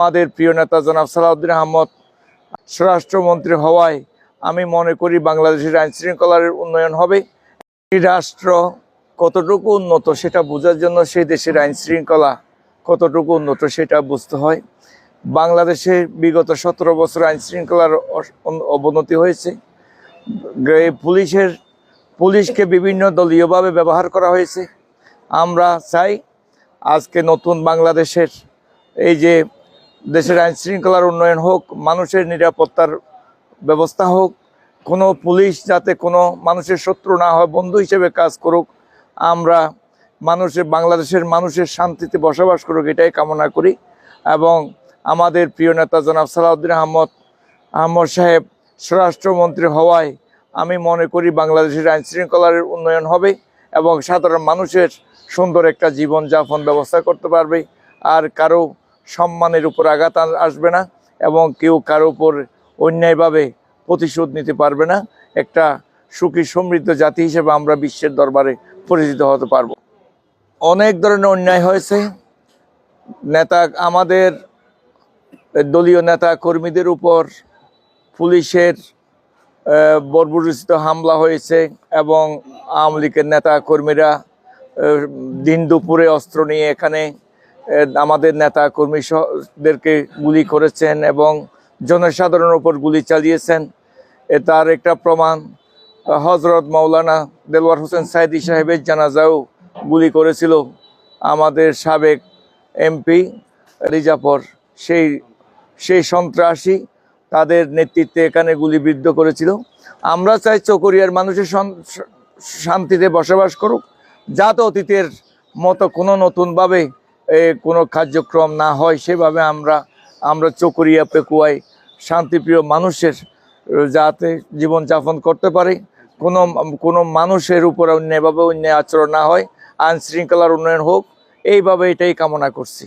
আমাদের প্রিয় নেতা জনাব সালাউদ্দিন আহমদ স্বরাষ্ট্রমন্ত্রী হওয়ায় আমি মনে করি বাংলাদেশের আইন শৃঙ্খলার উন্নয়ন হবে। এই রাষ্ট্র কতটুকু উন্নত সেটা বোঝার জন্য সেই দেশের আইন শৃঙ্খলা কতটুকু উন্নত সেটা বুঝতে হয়। বাংলাদেশে বিগত 17 বছর আইন শৃঙ্খলার অবনতি হয়েছে। পুলিশকে বিভিন্ন দলীয়ভাবে ব্যবহার করা হয়েছে। আমরা চাই আজকে নতুন বাংলাদেশের এই যে দেশের আইন শৃঙ্খলার উন্নয়ন হোক, মানুষের নিরাপত্তার ব্যবস্থা হোক, কোনো পুলিশ যাতে কোনো মানুষের শত্রু না হয়, বন্ধু হিসেবে কাজ করুক, আমরা বাংলাদেশের মানুষের শান্তিতে বসবাস করুক এটাই কামনা করি। এবং আমাদের প্রিয় নেতা জনাব সালাউদ্দিন আহমদ সাহেব স্বরাষ্ট্রমন্ত্রী হওয়ায় আমি মনে করি বাংলাদেশের আইন শৃঙ্খলার উন্নয়ন হবে এবং সাধারণ মানুষের সুন্দর একটা জীবনযাপন ব্যবস্থা করতে পারবে। আর কারো সম্মানের উপর আঘাত আসবে না এবং কেউ কারো উপর অন্যায়ভাবে প্রতিশোধ নিতে পারবে না। একটা সুখী সমৃদ্ধ জাতি হিসেবে আমরা বিশ্বের দরবারে পরিচিত হতে পারবো। অনেক ধরনের অন্যায় হয়েছে। আমাদের দলীয় নেতা কর্মীদের উপর পুলিশের বর্বরোচিত হামলা হয়েছে এবং আওয়ামী লীগের নেতা কর্মীরা দিন দুপুরে অস্ত্র নিয়ে এখানে আমাদের নেতা কর্মীদেরকে গুলি করেছেন এবং জনসাধারণের উপর গুলি চালিয়েছেন। তার একটা প্রমাণ হজরত মাওলানা দেলোয়ার হোসেন সাইদি সাহেবের জানাজাও গুলি করেছিল আমাদের সাবেক এমপি রিজাফর। সেই সন্ত্রাসী তাদের নেতৃত্বে এখানে গুলিবিদ্ধ করেছিল। আমরা চাই চকরিয়ার মানুষের শান্তিতে বসবাস করুক, যাতে অতীতের মতো কোনো নতুনভাবে কোনো কার্যক্রম না হয় সেভাবে আমরা চকরিয়া পেকুয়ায় শান্তিপ্রিয় মানুষের যাতে জীবনযাপন করতে পারে, কোনো মানুষের উপর অন্যায়ভাবে অন্যায় আচরণ না হয়, আইন শৃঙ্খলার উন্নয়ন হোক, এইভাবে এটাই কামনা করছি।